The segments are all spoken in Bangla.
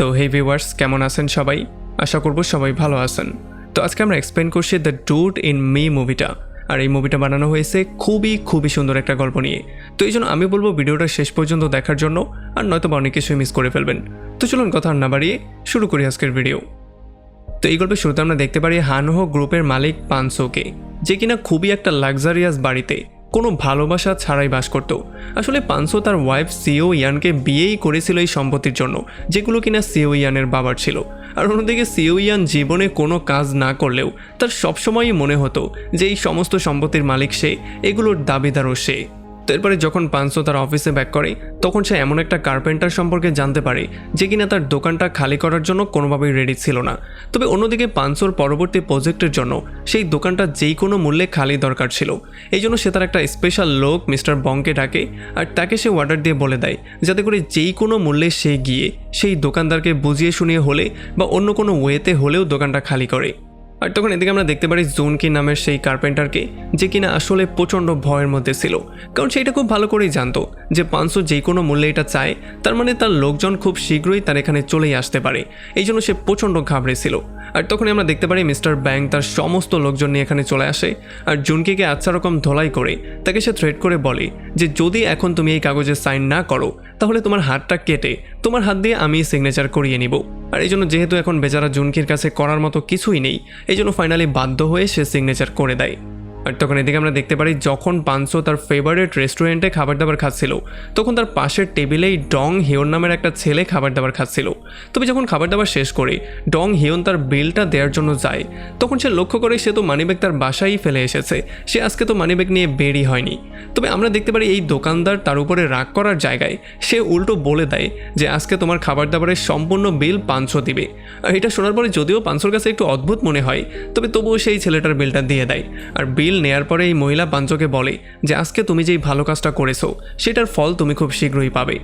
তো হে ভিউয়ার্স, কেমন আছেন সবাই? আশা করব সবাই ভালো আছেন। তো আজকে আমরা এক্সপ্লেন করছি দ্য ডুড ইন মি মুভিটা। আর এই মুভিটা বানানো হয়েছে খুবই সুন্দর একটা গল্প নিয়ে। তো এই জন্য আমি বলবো ভিডিওটা শেষ পর্যন্ত দেখার জন্য, আর নয়তো বা অনেক কিছুই মিস করে ফেলবেন। তো চলুন কথা না বাড়িয়ে শুরু করি আজকের ভিডিও। তো এই গল্পের শুরুতে আমরা দেখতে পারি হানহো গ্রুপের মালিক পানসোকে, যে কিনা খুবই একটা লাক্সারিয়াস বাড়িতে কোনো ভালোবাসা ছাড়াই বাস করত। আসলে পানসো তার ওয়াইফ সিও ইয়ানকে বিয়েই করেছিল এই সম্পত্তির জন্য, যেগুলো কিনা সিও ইয়ানের বাবার ছিল। আর অন্যদিকে সিও ইয়ান জীবনে কোনো কাজ না করলেও তার সবসময়ই মনে হতো যে এই সমস্ত সম্পত্তির মালিক সে, এগুলোর দাবিদারও সে। তো এরপরে যখন পানসো তার অফিসে ব্যাক করে, তখন সে এমন একটা কার্পেন্টার সম্পর্কে জানতে পারে যে কিনা তার দোকানটা খালি করার জন্য কোনোভাবেই রেডি ছিল না। তবে অন্যদিকে পানসোর পরবর্তী প্রজেক্টের জন্য সেই দোকানটা যেই কোনো মূল্যে খালি দরকার ছিল। এই জন্য সে তার একটা স্পেশাল লোক মিস্টার বংকে ডাকে, আর তাকে সে অর্ডার দিয়ে বলে দেয় যাতে করে যেই কোনো মূল্যে সে গিয়ে সেই দোকানদারকে বুঝিয়ে শুনিয়ে হলে বা অন্য কোনো ওয়েতে হলেও দোকানটা খালি করে। আর তখন এদিকে আমরা দেখতে পারি জুনকি নামের সেই কার্পেন্টারকে, যে কিনা আসলে প্রচণ্ড ভয়ের মধ্যে ছিল, কারণ সেইটা খুব ভালো করেই জানতো যে পানসো যেই কোনো মূল্যে এটা চায়, তার মানে তার লোকজন খুব শীঘ্রই তার এখানে চলেই আসতে পারে। এই জন্য সে প্রচণ্ড ঘাবড়েছিল। আর তখনই আমরা দেখতে পারি মিস্টার ব্যাং তার সমস্ত লোকজন নিয়ে এখানে চলে আসে, আর জুনকিকে আচ্ছা রকম ধোলাই করে তাকে সে থ্রেট করে বলে যে যদি এখন তুমি এই কাগজে সাইন না করো, তাহলে তোমার হাতটা কেটে তোমার হাত দিয়ে আমি সিগনেচার করিয়ে নিব। আর এই জন্য যেহেতু এখন বেচারা জুনকির কাছে করার মতো কিছুই নেই, এই জন্য ফাইনালি বাধ্য হয়ে সে সিগনেচার করে দেয়। আর তখন এদিকে আমরা দেখতে পারি যখন পানসো তার ফেভারিট রেস্টুরেন্টে খাবার দাবার খাচ্ছিল, তখন তার পাশের টেবিলেই ডং হিয়ন নামের একটা ছেলে খাবার দাবার খাচ্ছিল। তবে যখন খাবার দাবার শেষ করে ডং হিয়ন তার বিলটা দেওয়ার জন্য যায়, তখন সে লক্ষ্য করে সে তো মানিব্যাগ তার বাসায় ফেলে এসেছে, সে আজকে তো মানিব্যাগ নিয়ে বেরই হয়নি। তবে আমরা দেখতে পারি এই দোকানদার তার উপরে রাগ করার জায়গায় সে উল্টো বলে দেয় যে আজকে তোমার খাবার দাবারের সম্পূর্ণ বিল পানসো দিবে। আর এটা শোনার পরে যদিও পানসোর কাছে একটু অদ্ভুত মনে হয়, তবে তবুও সেই ছেলেটার বিলটা দিয়ে দেয়। আর বিল নেয়ার পরে এই মহিলা পানসোকে বলে যে আজকে তুমি যেই ভালো কাজটা করেছো সেটার ফল তুমি খুব শীঘ্রই পাবে।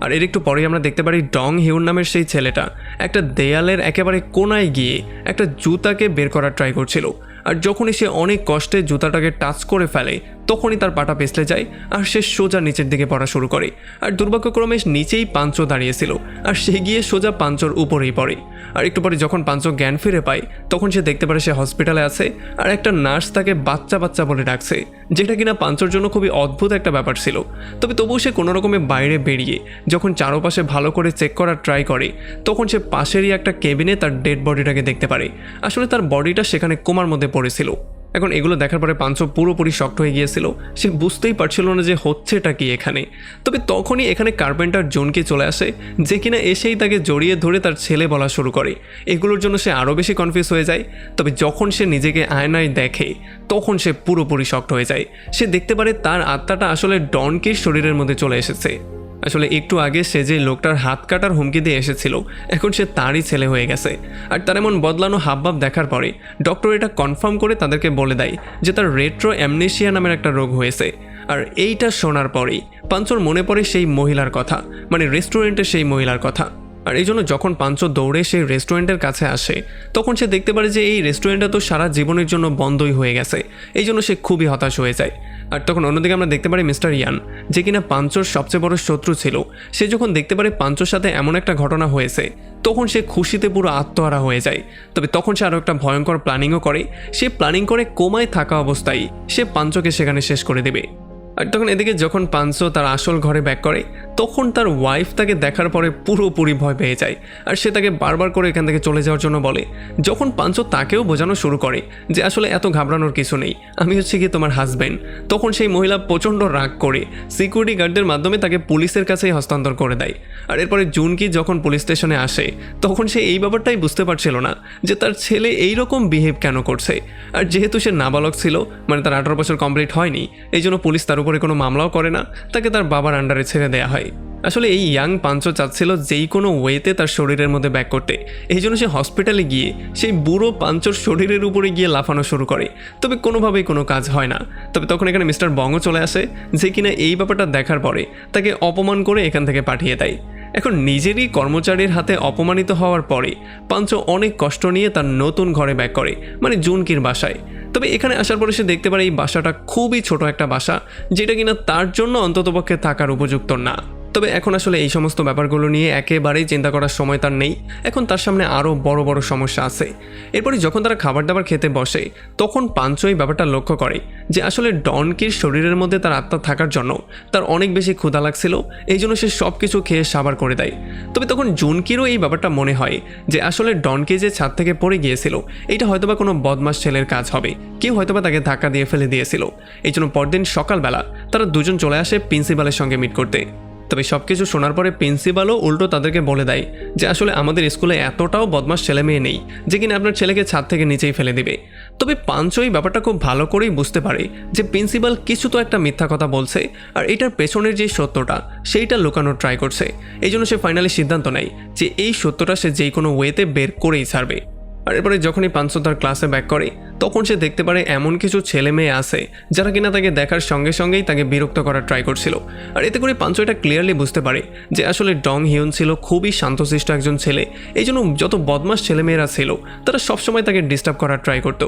আর এর একটু পরেই আমরা দেখতে পারি ডং হিউন নামের সেই ছেলেটা একটা দেয়ালের একেবারে কোনায় গিয়ে একটা জুতাকে বের করার ট্রাই করছিল। আর যখনই সে অনেক কষ্টে জুতাটাকে টাচ করে ফেলে, তখনই তার পাটা পিছলে যায় আর সে সোজা নিচের দিকে পড়া শুরু করে। আর দুর্ভাগ্যক্রমে নিচেই পাঞ্চো দাঁড়িয়েছিল, আর সে গিয়ে সোজা পাঞ্চোর উপরেই পড়ে। আর একটু পরে যখন পাঞ্চো জ্ঞান ফিরে পায়, তখন সে দেখতে পারে সে হসপিটালে আছে, আর একটা নার্স তাকে বাচ্চা বাচ্চা বলে ডাকছে, যেটা কিনা পাঞ্চোর জন্য খুবই অদ্ভুত একটা ব্যাপার ছিল। তবে তবুও সে কোনো রকমে বাইরে বেরিয়ে যখন চারপাশে ভালো করে চেক করার ট্রাই করে, তখন সে পাশেরই একটা কেবিনে তার ডেড বডিটাকে দেখতে পারে। আসলে তার বডিটা সেখানে কোমার মধ্যে পড়েছিল। এখন এগুলো দেখার পরে পানসো পুরোপুরি শক্ট হয়ে গিয়েছিল, সে বুঝতেই পারছিল না যে হচ্ছেটা কি এখানে। তবে তখনই এখানে কার্পেন্টার জোনকে চলে আসে, যে কিনা এসেই তাকে জড়িয়ে ধরে তার ছেলে বলা শুরু করে। এগুলোর জন্য সে আরও বেশি কনফিউজ হয়ে যায়। তবে যখন সে নিজেকে আয়নায় দেখে, তখন সে পুরোপুরি শক্ট হয়ে যায়। সে দেখতে পারে তার আত্মাটা আসলে ডনকির শরীরের মধ্যে চলে এসেছে। আসলে একটু আগে সে যে লোকটার হাত কাটার হুমকি দিয়ে এসেছিল, এখন সে তারই ছেলে হয়ে গেছে। আর তার এমন বদলানো হাবভাব দেখার পরে ডক্টর এটা কনফার্ম করে তাদেরকে বলে দেয় যে তার রেট্রো অ্যামনেশিয়া নামের একটা রোগ হয়েছে। আর এইটা শোনার পরেই পাঞ্চোর মনে পড়ে সেই মহিলার কথা, মানে রেস্টুরেন্টের সেই মহিলার কথা। আর এই জন্য যখন পাঞ্চো দৌড়ে সেই রেস্টুরেন্টের কাছে আসে, তখন সে দেখতে পারে যে এই রেস্টুরেন্টটা তো সারা জীবনের জন্য বন্ধই হয়ে গেছে। এই জন্য সে খুবই হতাশ হয়ে যায়। আর তখন অন্যদিকে আমরা দেখতে পারি মিস্টার ইয়ান, যে কিনা পাঞ্চোর সবচেয়ে বড় শত্রু ছিল, সে যখন দেখতে পারে পাঞ্চোর সাথে এমন একটা ঘটনা হয়েছে, তখন সে খুশিতে পুরো আত্মহারা হয়ে যায়। তবে তখন সে আরও একটা ভয়ঙ্কর প্ল্যানিংও করে। সে প্ল্যানিং করে কোমায় থাকা অবস্থায় সে পাঞ্চোকে সেখানে শেষ করে দেবে। আর তখন এদিকে যখন পানসো তার আসল ঘরে ব্যাক করে, তখন তার ওয়াইফ তাকে দেখার পরে পুরোপুরি ভয় পেয়ে যায়। আর সে তাকে বারবার করে এখান থেকে চলে যাওয়ার জন্য বলে। যখন পানসো তাকেও বোঝানো শুরু করে যে আসলে এত ঘাবড়ানোর কিছু নেই, আমি হচ্ছে কি তোমার হাজব্যান্ড, তখন সেই মহিলা প্রচণ্ড রাগ করে সিকিউরিটি গার্ডদের মাধ্যমে তাকে পুলিশের কাছেই হস্তান্তর করে দেয়। আর এরপরে জুনকি যখন পুলিশ স্টেশনে আসে, তখন সে এই ব্যাপারটাই বুঝতে পারছিল না যে তার ছেলে এইরকম বিহেভ কেন করছে। আর যেহেতু সে নাবালক ছিল, মানে তার 18 বছর কমপ্লিট হয়নি, এই জন্য পুলিশ তার উপরে কোনো মামলাও করে না, তাকে তার বাবার আন্ডারে ছেড়ে দেওয়া হয়। আসলে এই ইয়াং পাঞ্চো চাচ্ছিল যেই কোনো ওয়েতে তার শরীরের মধ্যে ব্যাক করতে। এই জন্য সে হসপিটালে গিয়ে সেই বুড়ো পাঞ্চোর শরীরের উপরে গিয়ে লাফানো শুরু করে। তবে কোনোভাবেই কোনো কাজ হয় না। তবে তখন এখানে মিস্টার বংও চলে আসে, যে কিনা এই ব্যাপারটা দেখার পরে তাকে অপমান করে এখান থেকে পাঠিয়ে দেয়। এখন নিজেরই কর্মচারীর হাতে অপমানিত হওয়ার পরে পাঞ্চো অনেক কষ্ট নিয়ে তার নতুন ঘরে ব্যাক করে, মানে জুনকির বাসায়। তবে এখানে আসার পরে সে দেখতে পারে এই বাসাটা খুবই ছোট একটা বাসা, যেটা কিনা তার জন্য অন্ততপক্ষে থাকার উপযুক্ত না। তবে এখন আসলে এই সমস্ত ব্যাপারগুলো নিয়ে একেবারেই চিন্তা করার সময় তার নেই। এখন তার সামনে আরও বড় বড় সমস্যা আছে। এরপরে যখন তারা খাবার দাবার খেতে বসে তখন পাঞ্চো এই ব্যাপারটা লক্ষ্য করে যে আসলে ডনকির শরীরের মধ্যে তার আত্মা থাকার জন্য তার অনেক বেশি ক্ষুধা লাগছিল, এই জন্য সে সব কিছু খেয়ে সাবার করে দেয়। তবে তখন জুনকিরও এই ব্যাপারটা মনে হয় যে আসলে ডনকি যে ছাদ থেকে পড়ে গিয়েছিল এটা হয়তোবা কোনো বদমাস ছেলের কাজ হবে, কেউ হয়তোবা তাকে ধাক্কা দিয়ে ফেলে দিয়েছিল। এই জন্য পরদিন সকালবেলা তারা দুজন চলে আসে প্রিন্সিপালের সঙ্গে মিট করতে। তবে সব কিছু শোনার পরে প্রিন্সিপালও উল্টো তাদেরকে বলে দেয় যে আসলে আমাদের স্কুলে এতটাও বদমাস ছেলে মেয়ে নেই যে কিনা আপনার ছেলেকে ছাদ থেকে নিচেই ফেলে দিবে। তবে পাঞ্চো এই ব্যাপারটা খুব ভালো করেই বুঝতে পারে যে প্রিন্সিপাল কিছু তো একটা মিথ্যা কথা বলছে, আর এটার পেছনের যে সত্যটা সেইটা লুকানোর ট্রাই করছে। এই জন্য সে ফাইনালি সিদ্ধান্ত নেয় যে এই সত্যটা সে যেই কোনো ওয়েতে বের করেই ছাড়বে। আর এরপরে যখনই পাঞ্চো তার ক্লাসে ব্যাক করে তখন সে দেখতে পারে এমন কিছু ছেলে মেয়ে আছে যারা কিনা তাকে দেখার সঙ্গে সঙ্গেই তাকে বিরক্ত করার ট্রাই করছিল। আর এতে করে পাঞ্চো এটা ক্লিয়ারলি বুঝতে পারে যে আসলে ডং হিউন ছিল খুবই শান্তশিষ্ট একজন ছেলে। এই জন্য যত বদমাস ছেলেমেয়েরা ছিল তারা সবসময় তাকে ডিস্টার্ব করার ট্রাই করতো।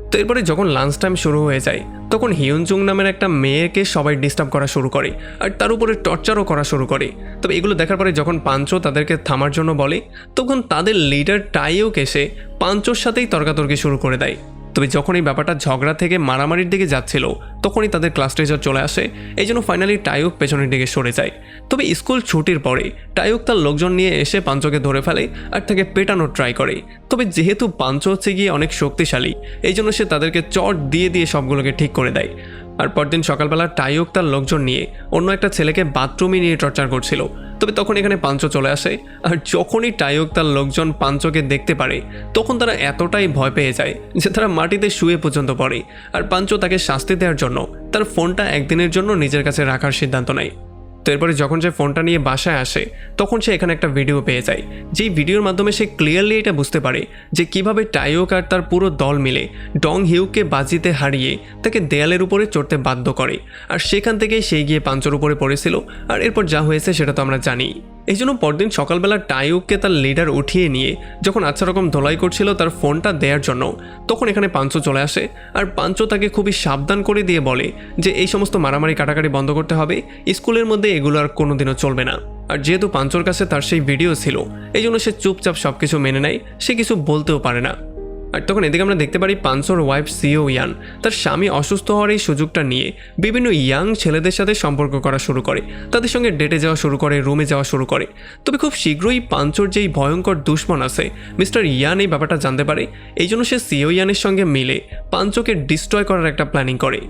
তো এরপরে যখন লাঞ্চ টাইম শুরু হয়ে যায় তখন হিউনজুং নামের একটা মেয়েকে সবাই ডিস্টার্ব করা শুরু করে আর তার উপরে টর্চারও করা শুরু করে। তবে এগুলো দেখার পরে যখন পাঞ্চো তাদেরকে থামার জন্য বলে তখন তাদের লিডার টাইওক এসে পাঞ্চোর সাথেই তর্কাতর্কি শুরু করে দেয়। তবে যখন এই ব্যাপারটা ঝগড়া থেকে মারামারির দিকে যাচ্ছিল তখনই তাদের ক্লাস টিচার চলে আসে। এই জন্য ফাইনালি টাইওক পেছনের দিকে সরে যায়। তবে স্কুল ছুটির পরে টাইওক তার লোকজন নিয়ে এসে পাঞ্চোকে ধরে ফেলে আর তাকে পেটানোর ট্রাই করে। তবে যেহেতু পাঞ্চো হচ্ছে গিয়ে অনেক শক্তিশালী এই জন্য সে তাদেরকে চট দিয়ে দিয়ে সবগুলোকে ঠিক করে দেয়। আর পরদিন সকালবেলা টাইওক তার লোকজন নিয়ে অন্য একটা ছেলেকে বাথরুমে নিয়ে টর্চার করছিল। তবে তখন এখানে পাঞ্চো চলে আসে আর যখনই টাইওক তার লোকজন পাঞ্চোকে দেখতে পারে তখন তারা এতটাই ভয় পেয়ে যায় যে তারা মাটিতে শুয়ে পর্যন্ত পড়ে। আর পাঞ্চো তাকে শাস্তি দেওয়ার জন্য তার ফোনটা একদিনের জন্য নিজের কাছে রাখার সিদ্ধান্ত নেয়। তো এরপরে যখন সে ফোনটা নিয়ে বাসায় আসে তখন সে এখানে একটা ভিডিও পেয়ে যায়, যেই ভিডিওর মাধ্যমে সে ক্লিয়ারলি এটা বুঝতে পারে যে কিভাবে টাইওক আর তার পুরো দল মিলে ডং হিউকে বাজিতে হারিয়ে তাকে দেয়ালের উপরে চড়তে বাধ্য করে। আর সেখান থেকেই সে গিয়ে পাঞ্চোর উপরে পড়েছিল। আর এরপর যা হয়েছে সেটা তো আমরা জানি। এই জন্য পরদিন সকালবেলা টাইউককে তার লিডার উঠিয়ে নিয়ে যখন আচ্ছা রকম ধোলাই করছিল তার ফোনটা দেওয়ার জন্য তখন এখানে পাঞ্চো চলে আসে। আর পাঞ্চো তাকে খুবই সাবধান করে দিয়ে বলে যে এই সমস্ত মারামারি কাটাকাটি বন্ধ করতে হবে, স্কুলের মধ্যে এগুলো আর কোনোদিনও চলবে না। আর যেহেতু পাঞ্চোর কাছে তার সেই ভিডিও ছিল এই জন্য সে চুপচাপ সব কিছু মেনে নেয়, সে কিছু বলতেও পারে না। আর তখন এদিকে আমরা দেখতে পারি পাঞ্চোর ওয়াইফ সিও ইয়ান তার স্বামী অসুস্থ হওয়ার এই সুযোগটা নিয়ে বিভিন্ন ইয়াং ছেলেদের সাথে সম্পর্ক করা শুরু করে, তাদের সঙ্গে ডেটে যাওয়া শুরু করে, রুমে যাওয়া শুরু করে। তবে খুব শীঘ্রই পাঞ্চোর যেই ভয়ঙ্কর দুশ্মন আছে মিস্টার ইয়ান এই ব্যাপারটা জানতে পারে। এই জন্য সে সিও ইয়ানের সঙ্গে মিলে পাঞ্চোকে ডিস্ট্রয় করার একটা প্ল্যানিং করে।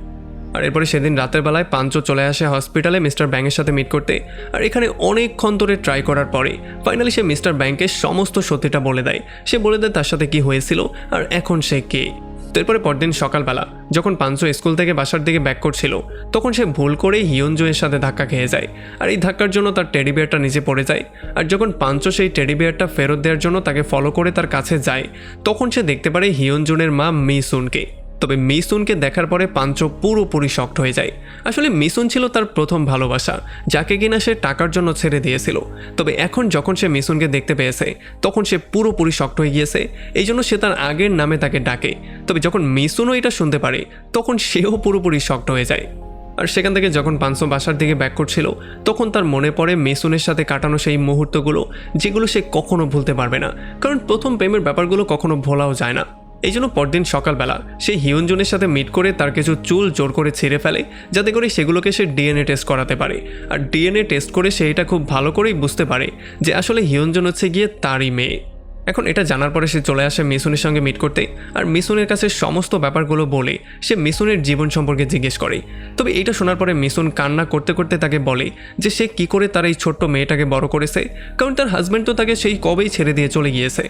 আর এরপরে সেদিন রাতের বেলায় পাঞ্চো চলে আসে হসপিটালে মিস্টার ব্যাংকের সাথে মিট করতে। আর এখানে অনেকক্ষণ ধরে ট্রাই করার পরে ফাইনালি সে মিস্টার ব্যাংকে সমস্ত সত্যিটা বলে দেয়। সে বলে দেয় তার সাথে কি হয়েছিল আর এখন সে কে। তো এরপরে পরদিন সকালবেলা যখন পাঞ্চো স্কুল থেকে বাসার দিকে ব্যাক করছিল তখন সে ভুল করে হিয়নজোয়ের সাথে ধাক্কা খেয়ে যায়। আর এই ধাক্কার জন্য তার টেডি বিয়ারটা নিচে পড়ে যায়। আর যখন পাঞ্চো সেই টেডি বিয়ারটা ফেরত দেওয়ার জন্য তাকে ফলো করে তার কাছে যায় তখন সে দেখতে পারে হিয়নজুনের মা মিসুনকে। তবে মিসুনকে দেখার পরে পাঞ্চো পুরোপুরি শকড হয়ে যায়। আসলে মিসুন ছিল তার প্রথম ভালোবাসা, যাকে কিনা সে টাকার জন্য ছেড়ে দিয়েছিল। তবে এখন যখন সে মিসুনকে দেখতে পেয়েছে তখন সে পুরোপুরি শকড হয়ে গিয়েছে। এই জন্য সে তার আগের নামে তাকে ডাকে। তবে যখন মিসুনও এটা শুনতে পারে তখন সেও পুরোপুরি শকড হয়ে যায়। আর সেখান থেকে যখন পাঞ্চো বাসার দিকে ব্যাক করছিল তখন তার মনে পড়ে মিসুনের সাথে কাটানো সেই মুহূর্তগুলো, যেগুলো সে কখনো ভুলতে পারবে না, কারণ প্রথম প্রেমের ব্যাপারগুলো কখনো ভোলাও যায় না। এই জন্য পরদিন সকালবেলা সে হিয়নজুনের সাথে মিট করে তার কিছু চুল জোর করে ছিঁড়ে ফেলে যাতে করে সেগুলোকে সে ডিএনএ টেস্ট করাতে পারে। আর ডিএনএ টেস্ট করে সে এটা খুব ভালো করেই বুঝতে পারে যে আসলে হিয়নজুন হচ্ছে গিয়ে তারই মেয়ে। এখন এটা জানার পরে সে চলে আসে মিসুনের সঙ্গে মিট করতে। আর মিসুনের কাছে সমস্ত ব্যাপারগুলো বলে সে মিসুনের জীবন সম্পর্কে জিজ্ঞেস করে। তবে এটা শোনার পরে মিসুন কান্না করতে করতে তাকে বলে যে সে কি করে তার এই ছোট্ট মেয়েটাকে বড় করেছে, কারণ তার হাজব্যান্ড তো তাকে সেই কবেই ছেড়ে দিয়ে চলে গিয়েছে।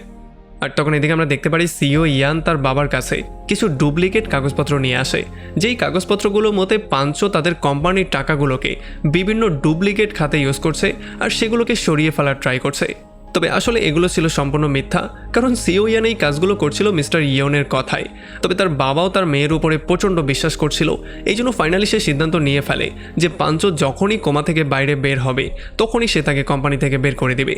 আর তখন এদিকে আমরা দেখতে পারি সিও ইয়ান তার বাবার কাছে কিছু ডুপ্লিকেট কাগজপত্র নিয়ে আসে, যেই কাগজপত্রগুলো মতে পাঞ্চো তাদের কোম্পানির টাকাগুলোকে বিভিন্ন ডুপ্লিকেট খাতে ইউজ করছে আর সেগুলোকে সরিয়ে ফেলার ট্রাই করছে। তবে আসলে এগুলো ছিল সম্পূর্ণ মিথ্যা, কারণ সিও ইয়ান এই কাজগুলো করছিল মিস্টার ইয়নের কথায়। তবে তার বাবাও তার মেয়ের উপরে প্রচণ্ড বিশ্বাস করছিল। এই জন্য ফাইনালি সে সিদ্ধান্ত নিয়ে ফেলে যে পাঞ্চো যখনই কোমা থেকে বাইরে বের হবে তখনই সে তাকে কোম্পানি থেকে বের করে দেবে।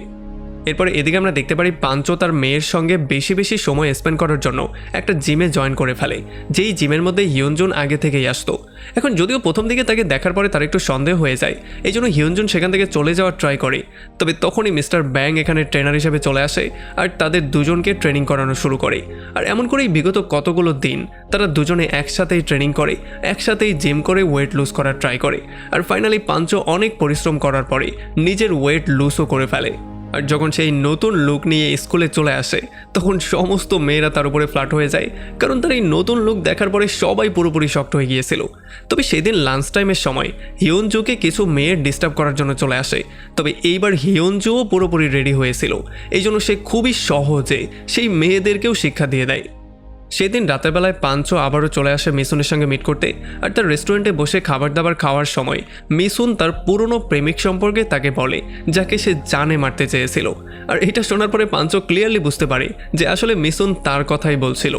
এরপরে এদিকে আমরা দেখতে পারি পাঞ্চো তার মেয়ের সঙ্গে বেশি বেশি সময় স্পেন্ড করার জন্য একটা জিমে জয়েন করে ফেলে, যেই জিমের মধ্যে হিয়নজুন আগে থেকেই আসতো। এখন যদিও প্রথম দিকে তাকে দেখার পরে তার একটু সন্দেহ হয়ে যায়, এই জন্য হিয়নজুন সেখান থেকে চলে যাওয়ার ট্রাই করে। তবে তখনই মিস্টার ব্যাং এখানে ট্রেনার হিসেবে চলে আসে আর তাদের দুজনকে ট্রেনিং করানো শুরু করে। আর এমন করেই বিগত কতগুলো দিন তারা দুজনে একসাথেই ট্রেনিং করে, একসাথেই জিম করে ওয়েট লুজ করার ট্রাই করে। আর ফাইনালি পাঞ্চো অনেক পরিশ্রম করার পরে নিজের ওয়েট লুজও করে ফেলে। আর যখন সেই নতুন লুক নিয়ে স্কুলে চলে আসে তখন সমস্ত মেয়েরা তার উপরে ফ্ল্যাট হয়ে যায়, কারণ তার এই নতুন লুক দেখার পরে সবাই পুরোপুরি শক্ট হয়ে গিয়েছিল। তবে সেদিন লাঞ্চ টাইমের সময় হিয়নজুকে কিছু মেয়ের ডিস্টার্ব করার জন্য চলে আসে। তবে এইবার হিয়নজুও পুরোপুরি রেডি হয়েছিল, এই জন্য সে খুবই সহজে সেই মেয়েদেরকেও শিক্ষা দিয়ে দেয়। সেদিন রাতের বেলায় পাঞ্চো আবারও চলে আসে মিসুনের সঙ্গে মিট করতে। আর তার রেস্টুরেন্টে বসে খাবার দাবার খাওয়ার সময় মিসুন তার পুরনো প্রেমিক সম্পর্কে তাকে বলে, যাকে সে জানে মারতে চেয়েছিল। আর এটা শোনার পরে পাঞ্চো ক্লিয়ারলি বুঝতে পারে যে আসলে মিসুন তার কথাই বলছিল।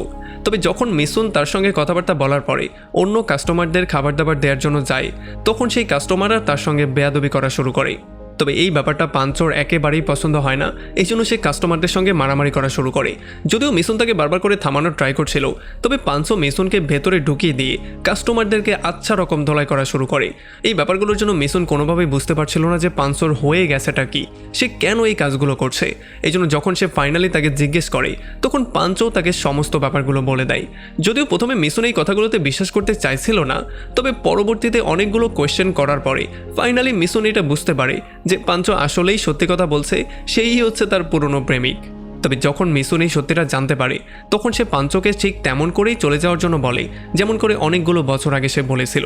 তবে যখন মিসুন তার সঙ্গে কথাবার্তা বলার পরে অন্য কাস্টমারদের খাবার দাবার দেওয়ার জন্য যায়, তখন সেই কাস্টমাররা তার সঙ্গে বেয়াদবি করা শুরু করে। তবে এই ব্যাপারটা পাঞ্চোর একেবারেই পছন্দ হয় না, এই জন্য সে কাস্টমারদের সঙ্গে মারামারি করা শুরু করে। যদিও মিসুন তাকে বারবার করে থামানোর ট্রাই করছিল, তবে পাঞ্চো মিসুনকে ভেতরে ঢুকিয়ে দিয়ে কাস্টমারদেরকে আচ্ছা রকম ধলাই করা শুরু করে। এই ব্যাপারগুলোর জন্য মিসুন কোনোভাবেই বুঝতে পারছিল না যে পাঞ্চোর হয়ে গেছেটা কি, সে কেন এই কাজগুলো করছে। এই জন্য যখন সে ফাইনালি তাকে জিজ্ঞেস করে তখন পাঞ্চো তাকে সমস্ত ব্যাপারগুলো বলে দেয়। যদিও প্রথমে মিসুন এই কথাগুলোতে বিশ্বাস করতে চাইছিল না, তবে পরবর্তীতে অনেকগুলো কোয়েশ্চেন করার পরে ফাইনালি মিসুন এটা বুঝতে পারে যে পাঞ্চো আসলেই সত্যি কথা বলছে, সেই হচ্ছে তার পুরনো প্রেমিক। তবে যখন মিসুন এই সত্যিটা জানতে পারে তখন সে পাঞ্চোকে ঠিক তেমন করেই চলে যাওয়ার জন্য বলে, যেমন করে অনেকগুলো বছর আগে সে বলেছিল।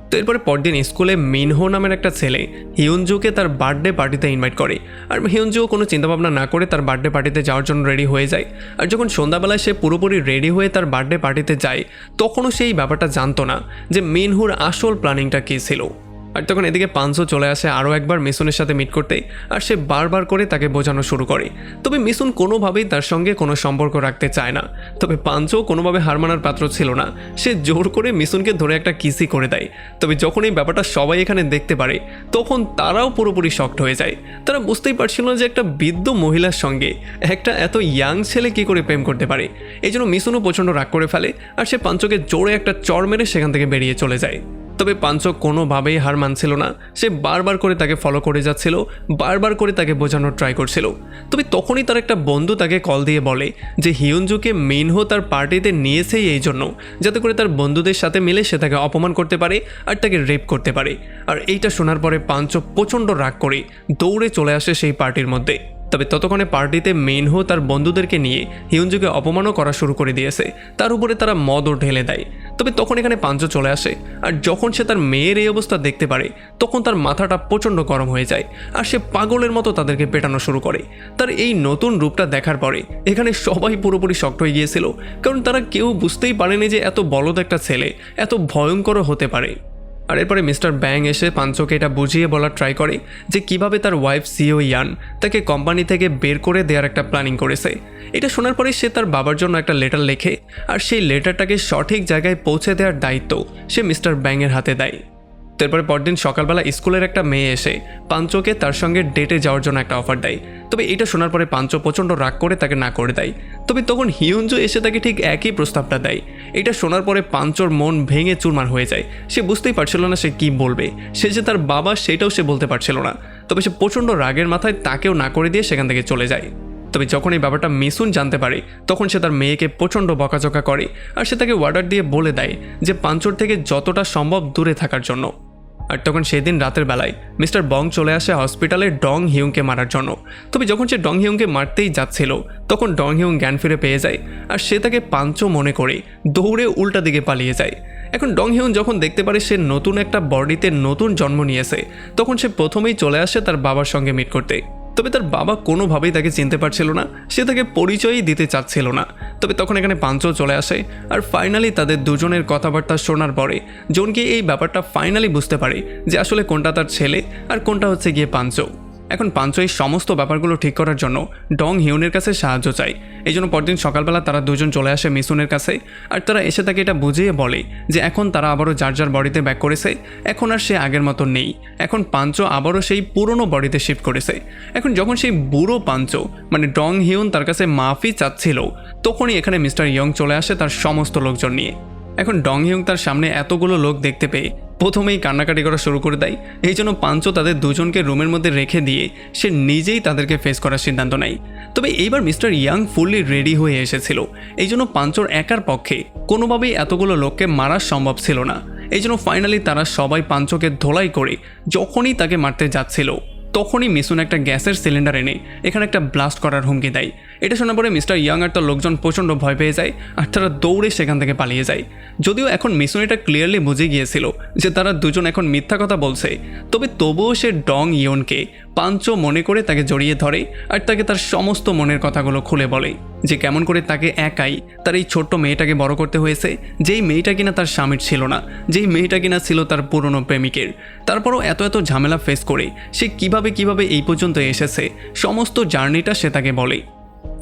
তো এরপরে পরদিন স্কুলে মিনহো নামের একটা ছেলে হিয়নজুকে তার বার্থডে পার্টিতে ইনভাইট করে। আর হিয়নজুও কোনো চিন্তাভাবনা না করে তার বার্থডে পার্টিতে যাওয়ার জন্য রেডি হয়ে যায়। আর যখন সন্ধ্যাবেলায় সে পুরোপুরি রেডি হয়ে তার বার্থডে পার্টিতে যায়, তখনও সেই ব্যাপারটা জানতো না যে মিনহুর আসল প্ল্যানিংটা কী ছিল। আর তখন এদিকে পাঞ্চো চলে আসে আরও একবার মিসুনের সাথে মিট করতে, আর সে বারবার করে তাকে বোঝানো শুরু করে। তবে মিসুন কোনোভাবেই তার সঙ্গে কোনো সম্পর্ক রাখতে চায় না। তবে পাঞ্চো কোনোভাবে হার মানার পাত্র ছিল না, সে জোর করে মিসুনকে ধরে একটা কিসি করে দেয়। তবে যখন এই ব্যাপারটা সবাই এখানে দেখতে পারে তখন তারাও পুরোপুরি শকড হয়ে যায়। তারা বুঝতেই পারছিল না যে একটা বৃদ্ধ মহিলার সঙ্গে একটা এত ইয়াং ছেলে কী করে প্রেম করতে পারে। এই জন্য মিসুনও প্রচণ্ড রাগ করে ফেলে, আর সে পাঞ্চোকে জোরে একটা চড় মেরে সেখান থেকে বেরিয়ে চলে যায়। তবে পাঞ্চো কোনোভাবেই হার মানছিল না, সে বারবার করে তাকে ফলো করে যাচ্ছিল, বারবার করে তাকে বোঝানোর ট্রাই করছিল। তবে তখনই তার একটা বন্ধু তাকে কল দিয়ে বলে যে হিয়নজুকে মিনহো তার পার্টিতে নিয়েছেই এই জন্য যাতে করে তার বন্ধুদের সাথে মিলে সে তাকে অপমান করতে পারে আর তাকে রেপ করতে পারে। আর এইটা শোনার পরে পাঞ্চো প্রচণ্ড রাগ করে দৌড়ে চলে আসে সেই পার্টির মধ্যে। তবে ততক্ষণে পার্টিতে মিনহো তার বন্ধুদেরকে নিয়ে হিয়নজুকে অপমানও করা শুরু করে দিয়েছে, তার উপরে তারা মদও ঢেলে দেয়। তবে তখন এখানে পাঞ্চো চলে আসে, আর যখন সে তার মেয়ের এই অবস্থা দেখতে পারে তখন তার মাথাটা প্রচণ্ড গরম হয়ে যায়, আর সে পাগলের মতো তাদেরকে পেটানো শুরু করে। তার এই নতুন রূপটা দেখার পরে এখানে সবাই পুরোপুরি শক্ট হয়ে গিয়েছিল, কারণ তারা কেউ বুঝতেই পারেনি যে এত বলদ একটা ছেলে এত ভয়ঙ্করও হতে পারে। আর এরপরে মিস্টার ব্যাং এসে পাঞ্চোকে এটা বুঝিয়ে বলার ট্রাই করে যে কিভাবে তার ওয়াইফ সিও ইয়ান তাকে কোম্পানি থেকে বের করে দেওয়ার একটা প্ল্যানিং করেছে। এটা শোনার পরে সে তার বাবার জন্য একটা লেটার লেখে, আর সেই লেটারটাকে সঠিক জায়গায় পৌঁছে দেওয়ার দায়িত্ব সে মিস্টার ব্যাংয়ের হাতে দেয়। তারপরে পরদিন সকালবেলা স্কুলের একটা মেয়ে এসে পাঞ্চোকে তার সঙ্গে ডেটে যাওয়ার জন্য একটা অফার দেয়। তবে এটা শোনার পরে পাঞ্চো প্রচণ্ড রাগ করে তাকে না করে দেয়। তবে তখন হিয়নজু এসে তাকে ঠিক একই প্রস্তাবটা দেয়। এটা শোনার পরে পাঞ্চোর মন ভেঙে চুরমার হয়ে যায়, সে বুঝতেই পারছিল না সে কি বলবে, সে যে তার বাবা সেটাও সে বলতে পারছিল না। তবে সে প্রচণ্ড রাগের মাথায় তাকেও না করে দিয়ে সেখান থেকে চলে যায়। তবে যখন এই ব্যাপারটা মিসুন জানতে পারে তখন সে তার মেয়েকে প্রচণ্ড বকাঝকা করে, আর সে তাকে অর্ডার দিয়ে বলে দেয় যে পাঞ্চোর থেকে যতটা সম্ভব দূরে থাকার জন্য। আর তখন সেদিন রাতের বেলায় মিস্টার বং চলে আসে হসপিটালে ডং হিউংকে মারার জন্য। তবে যখন সে ডং হিউংকে মারতেই যাচ্ছিল তখন ডং হিউং জ্ঞান ফিরে পেয়ে যায়, আর সে তাকে পাঞ্চো মনে করে দৌড়ে উল্টা দিকে পালিয়ে যায়। এখন ডং হিউং যখন দেখতে পারে সে নতুন একটা বডিতে নতুন জন্ম নিয়েছে, তখন সে প্রথমেই চলে আসে তার বাবার সঙ্গে মিট করতে। তবে তার বাবা কোনোভাবেই তাকে চিনতে পারছিল না, সে তাকে পরিচয়ই দিতে চাচ্ছিল না। তবে তখন এখানে পাঞ্চো চলে আসে, আর ফাইনালি তাদের দুজনের কথাবার্তা শোনার পরে জনকে এই ব্যাপারটা ফাইনালি বুঝতে পারে যে আসলে কোনটা তার ছেলে আর কোনটা হচ্ছে গিয়ে পাঞ্চো। এখন পাঞ্চো এই সমস্ত ব্যাপারগুলো ঠিক করার জন্য ডং হিউনের কাছে সাহায্য চায়। এই জন্য পরদিন সকালবেলা তারা দুজন চলে আসে মিসুনের কাছে, আর তারা এসে তাকে এটা বুঝিয়ে বলে যে এখন তারা আবারও যার যার বডিতে ব্যাক করেছে, এখন আর সে আগের মতো নেই, এখন পাঞ্চো আবারও সেই পুরনো বডিতে শিফট করেছে। এখন যখন সেই বুড়ো পাঞ্চো মানে ডং হিউন তার কাছে মাফি চাচ্ছিল, তখনই এখানে মিস্টার ইয়ং চলে আসে তার সমস্ত লোকজন নিয়ে। এখন ডং হিউং তার সামনে এতগুলো লোক দেখতে পেয়ে প্রথমেই কান্নাকাটি করা শুরু করে দেয়। এই জন্য পাঞ্চো তাদের দুজনকে রুমের মধ্যে রেখে দিয়ে সে নিজেই তাদেরকে ফেস করার সিদ্ধান্ত নেয়। তবে এইবার মিস্টার ইয়াং ফুললি রেডি হয়ে এসেছিল, এই জন্য পাঞ্চোর একার পক্ষে কোনোভাবেই এতগুলো লোককে মারা সম্ভব ছিল না। এই জন্য ফাইনালি তারা সবাই পাঞ্চোকে ধোলাই করে যখনই তাকে মারতে যাচ্ছিল, তখনই মিসুন একটা গ্যাসের সিলিন্ডার এনে এখানে একটা ব্লাস্ট করার হুমকি দেয়। এটা শোনার পরে মিস্টার ইয়াং আর তার লোকজন প্রচণ্ড ভয় পেয়ে যায়, আর তারা দৌড়ে সেখান থেকে পালিয়ে যায়। যদিও এখন মিসুন এটা ক্লিয়ারলি বুঝে গিয়েছিল যে তারা দুজন এখন মিথ্যা কথা বলছে, তবুও সে ডং ইয়নকে পাঞ্চো মনে করে তাকে জড়িয়ে ধরে আর তাকে তার সমস্ত মনের কথাগুলো খুলে বলে যে কেমন করে তাকে একাই তার এই ছোট্ট মেয়েটাকে বড় করতে হয়েছে, যেই মেয়েটা কিনা তার স্বামীর ছিল না, যেই মেয়েটা কিনা ছিল তার পুরনো প্রেমিকের। তারপরও এত ঝামেলা ফেস করে সে কিভাবে এই পর্যন্ত এসেছে, সমস্ত জার্নিটা সে তাকে বলে।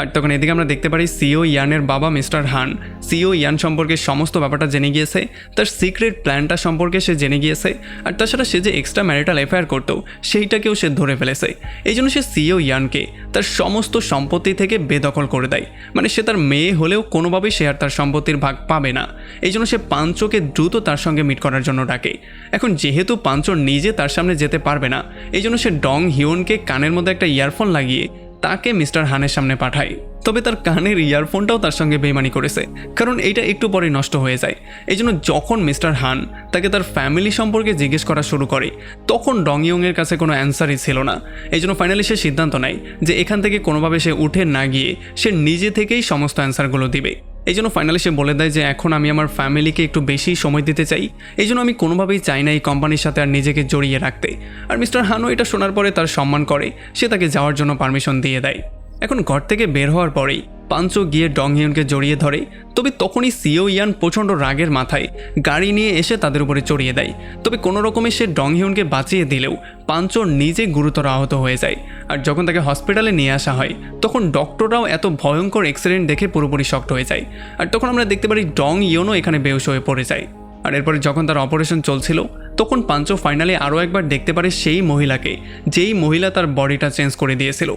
আর তখন এদিকে আমরা দেখতে পারি সিও ইয়ানের বাবা মিস্টার হান সিও ইয়ান সম্পর্কে সমস্ত ব্যাপারটা জেনে গিয়েছে, তার সিক্রেট প্ল্যানটা সম্পর্কে সে জেনে গিয়েছে, আর তাছাড়া সে যে এক্সট্রা ম্যারিটাল অ্যাফেয়ার করতো সেইটাকেও সে ধরে ফেলেছে। এই জন্য সে সিও ইয়ানকে তার সমস্ত সম্পত্তি থেকে বেদখল করে দেয়, মানে সে তার মেয়ে হলেও কোনোভাবেই সে আর তার সম্পত্তির ভাগ পাবে না। এই জন্য সে পাঞ্চোকে দ্রুত তার সঙ্গে মিট করার জন্য ডাকে। এখন যেহেতু পাঞ্চো নিজে তার সামনে যেতে পারবে না, এই জন্য সে ডং হিউনকে কানের মধ্যে একটা ইয়ারফোন লাগিয়ে তাকে মিস্টার হানের সামনে পাঠায়। তবে তার কানের ইয়ারফোনটাও তার সঙ্গে বেইমানি করেছে, কারণ এইটা একটু পরে নষ্ট হয়ে যায়। এই জন্য যখন মিস্টার হান তাকে তার ফ্যামিলি সম্পর্কে জিজ্ঞেস করা শুরু করে, তখন ডং ইয়ংয়ের কাছে কোনো অ্যান্সারই ছিল না। এই জন্য ফাইনালি সে সিদ্ধান্ত নেয় যে এখান থেকে কোনোভাবে সে উঠে না গিয়ে সে নিজে থেকেই সমস্ত অ্যান্সারগুলো দিবে। এই জন্য ফাইনালি সে বলে দেয় যে এখন আমি আমার ফ্যামিলিকে একটু বেশি সময় দিতে চাই, এই জন্য আমি কোনোভাবেই চাই না এই কোম্পানির সাথে আর নিজেকে জড়িয়ে রাখতে। আর মিস্টার হানও এটা শোনার পরে তার সম্মান করে, সে তাকে যাওয়ার জন্য পারমিশন দিয়ে দেয়। এখন ঘর থেকে বের হওয়ার পরেই পাঞ্চো গিয়ে ডং হিউনকে জড়িয়ে ধরে, তবে তখনই সিও ইয়ান প্রচণ্ড রাগের মাথায় গাড়ি নিয়ে এসে তাদের উপরে চড়িয়ে দেয়। তবে কোনো রকমে সে ডং হিউনকে বাঁচিয়ে দিলেও পাঞ্চো নিজে গুরুতর আহত হয়ে যায়। আর যখন তাকে হসপিটালে নিয়ে আসা হয়, তখন ডক্টররাও এত ভয়ঙ্কর অ্যাক্সিডেন্ট দেখে পুরোপুরি শকড হয়ে যায়। আর তখন আমরা দেখতে পারি ডং ইয়নও এখানে বেহুশ হয়ে পড়ে যায়। আর এরপরে যখন তার অপারেশন চলছিল, তখন পাঞ্চো ফাইনালি আরও একবার দেখতে পারে সেই মহিলাকে, যেই মহিলা তার বডিটা চেঞ্জ করে দিয়েছিল।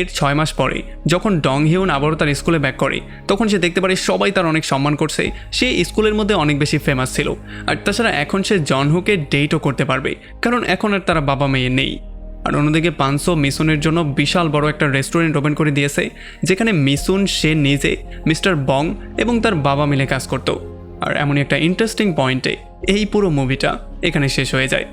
এর 6 মাস পরে যখন ডং হিউন আবারও তার স্কুলে ব্যাক করে, তখন সে দেখতে পারে সবাই তার অনেক সম্মান করছে, সে স্কুলের মধ্যে অনেক বেশি ফেমাস ছিল। আর তাছাড়া এখন সে জনহুকে ডেটও করতে পারবে, কারণ এখন আর তারা বাবা মেয়ে নেই। আর অন্যদিকে পাঞ্চো মিসুনের জন্য বিশাল বড় একটা রেস্টুরেন্ট ওপেন করে দিয়েছে, যেখানে মিসুন সে নিজে, মিস্টার বং এবং তার বাবা মিলে কাজ করত। আর এমনই একটা ইন্টারেস্টিং পয়েন্টে এই পুরো মুভিটা এখানে শেষ হয়ে যায়।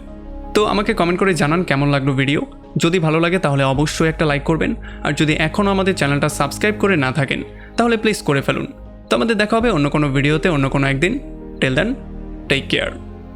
তো আমাকে কমেন্ট করে জানান কেমন লাগলো ভিডিও। যদি ভালো লাগে তাহলে অবশ্যই একটা লাইক করবেন, আর যদি এখনও আমাদের চ্যানেলটা সাবস্ক্রাইব করে না থাকেন তাহলে প্লিজ করে ফেলুন। তো আমাদের দেখা হবে অন্য কোনো ভিডিওতে অন্য কোনো একদিন। Till then, take care.